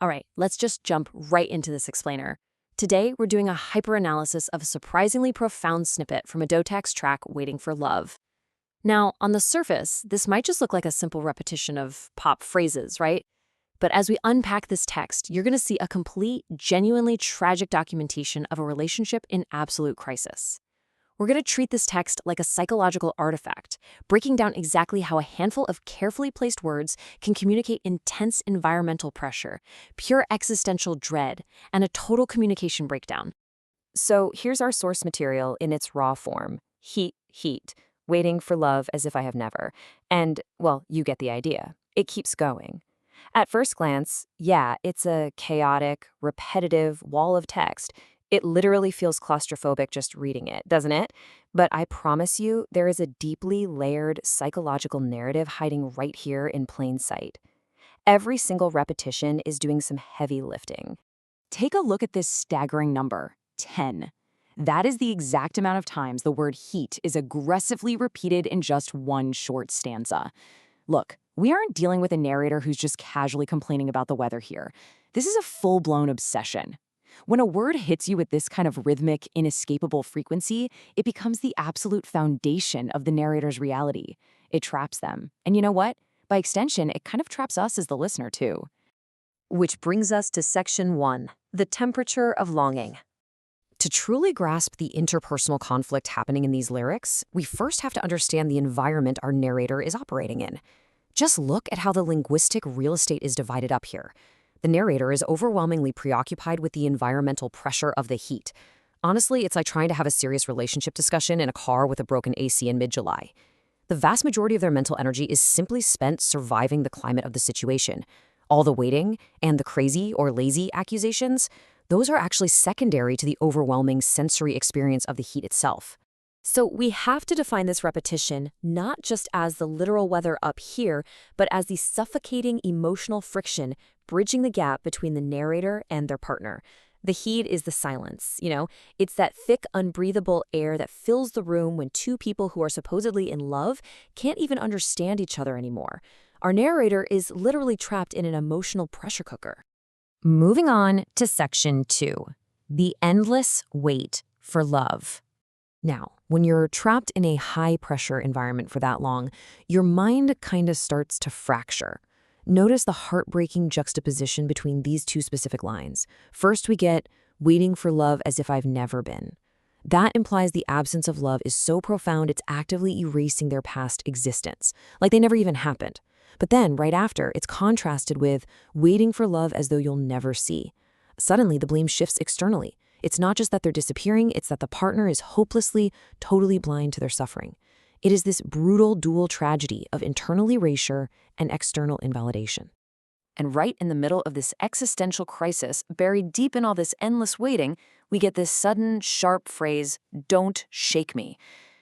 All right, let's just jump right into this explainer. Today, we're doing a hyper-analysis of a surprisingly profound snippet from Adoteq's track Waiting for Love. Now, on the surface, this might just look like a simple repetition of pop phrases, right? But as we unpack this text, you're going to see a complete, genuinely tragic documentation of a relationship in absolute crisis. We're going to treat this text like a psychological artifact, breaking down exactly how a handful of carefully placed words can communicate intense environmental pressure, pure existential dread, and a total communication breakdown. So here's our source material in its raw form. Heat, waiting for love as if I have never. And, well, you get the idea. It keeps going. At first glance, yeah, it's a chaotic, repetitive wall of text. It literally feels claustrophobic just reading it, doesn't it? But I promise you, there is a deeply layered psychological narrative hiding right here in plain sight. Every single repetition is doing some heavy lifting. Take a look at this staggering number, 10. That is the exact amount of times the word heat is aggressively repeated in just one short stanza. Look, we aren't dealing with a narrator who's just casually complaining about the weather here. This is a full-blown obsession. When a word hits you with this kind of rhythmic, inescapable frequency, it becomes the absolute foundation of the narrator's reality. It traps them. And you know what? By extension, it kind of traps us as the listener, too. Which brings us to section 1, the temperature of longing. To truly grasp the interpersonal conflict happening in these lyrics, we first have to understand the environment our narrator is operating in. Just look at how the linguistic real estate is divided up here. The narrator is overwhelmingly preoccupied with the environmental pressure of the heat. Honestly, it's like trying to have a serious relationship discussion in a car with a broken AC in mid-July. The vast majority of their mental energy is simply spent surviving the climate of the situation. All the waiting and the crazy or lazy accusations, those are actually secondary to the overwhelming sensory experience of the heat itself. So we have to define this repetition not just as the literal weather up here, but as the suffocating emotional friction bridging the gap between the narrator and their partner. The heat is the silence, It's that thick, unbreathable air that fills the room when two people who are supposedly in love can't even understand each other anymore. Our narrator is literally trapped in an emotional pressure cooker. Moving on to section 2, the endless wait for love. Now, when you're trapped in a high-pressure environment for that long, your mind kind of starts to fracture. Notice the heartbreaking juxtaposition between these two specific lines. First, we get waiting for love as if I've never been. That implies the absence of love is so profound it's actively erasing their past existence, like they never even happened. But then, right after, it's contrasted with waiting for love as though you'll never see. Suddenly, the blame shifts externally. It's not just that they're disappearing, it's that the partner is hopelessly, totally blind to their suffering. It is this brutal dual tragedy of internal erasure and external invalidation. And right in the middle of this existential crisis, buried deep in all this endless waiting, we get this sudden, sharp phrase, "Don't shake me."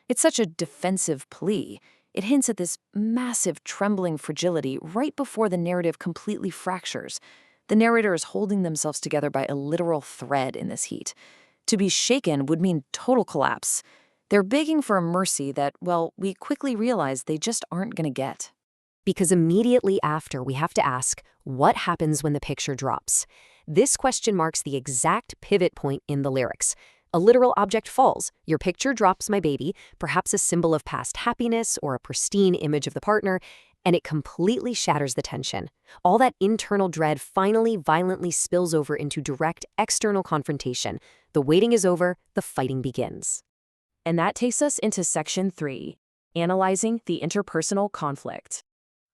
It's such a defensive plea. It hints at this massive, trembling fragility right before the narrative completely fractures. The narrator is holding themselves together by a literal thread in this heat. To be shaken would mean total collapse. They're begging for a mercy that, well, we quickly realize they just aren't going to get. Because immediately after, we have to ask, what happens when the picture drops? This question marks the exact pivot point in the lyrics. A literal object falls. Your picture drops, my baby, perhaps a symbol of past happiness or a pristine image of the partner, and it completely shatters the tension. All that internal dread finally violently spills over into direct external confrontation. The waiting is over, the fighting begins. And that takes us into section 3, analyzing the interpersonal conflict.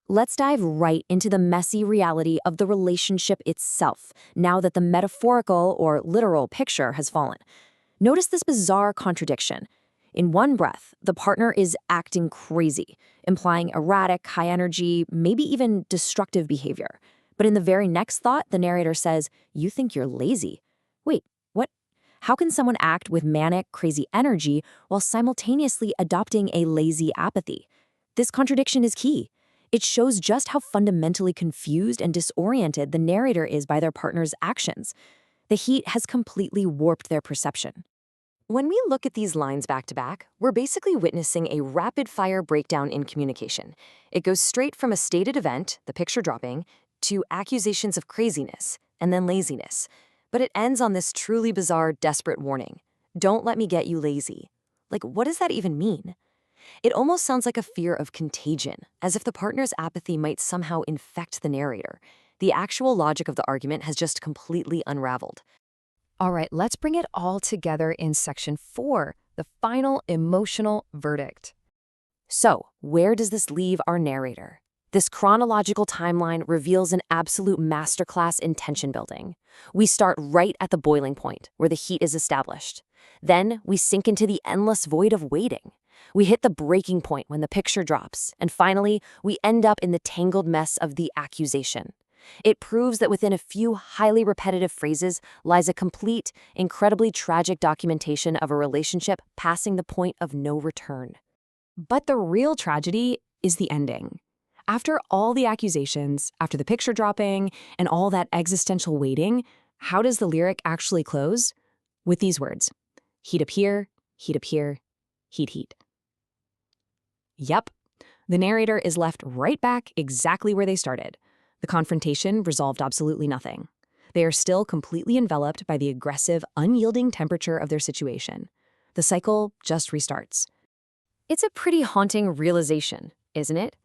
Let's dive right into the messy reality of the relationship itself, now that the metaphorical or literal picture has fallen. Notice this bizarre contradiction. In one breath, the partner is acting crazy, implying erratic, high energy, maybe even destructive behavior. But in the very next thought, the narrator says, "You think you're lazy." Wait, what? How can someone act with manic, crazy energy while simultaneously adopting a lazy apathy? This contradiction is key. It shows just how fundamentally confused and disoriented the narrator is by their partner's actions. The heat has completely warped their perception. When we look at these lines back to back, we're basically witnessing a rapid-fire breakdown in communication. It goes straight from a stated event, the picture dropping, to accusations of craziness, and then laziness. But it ends on this truly bizarre, desperate warning. Don't let me get you lazy. Like, what does that even mean? It almost sounds like a fear of contagion, as if the partner's apathy might somehow infect the narrator. The actual logic of the argument has just completely unraveled. All right, let's bring it all together in section 4, the final emotional verdict. So, where does this leave our narrator? This chronological timeline reveals an absolute masterclass in tension building. We start right at the boiling point, where the heat is established. Then, we sink into the endless void of waiting. We hit the breaking point when the picture drops, and finally, we end up in the tangled mess of the accusation. It proves that within a few highly repetitive phrases lies a complete, incredibly tragic documentation of a relationship passing the point of no return. But the real tragedy is the ending. After all the accusations, after the picture dropping, and all that existential waiting, how does the lyric actually close? With these words: heat appear, heat appear, heat heat. Yep, the narrator is left right back exactly where they started. The confrontation resolved absolutely nothing. They are still completely enveloped by the aggressive, unyielding temperature of their situation. The cycle just restarts. It's a pretty haunting realization, isn't it?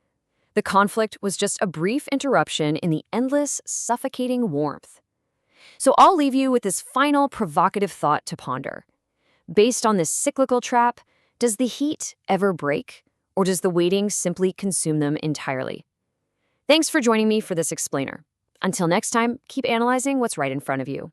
The conflict was just a brief interruption in the endless, suffocating warmth. So I'll leave you with this final provocative thought to ponder. Based on this cyclical trap, does the heat ever break, or does the waiting simply consume them entirely? Thanks for joining me for this explainer. Until next time, keep analyzing what's right in front of you.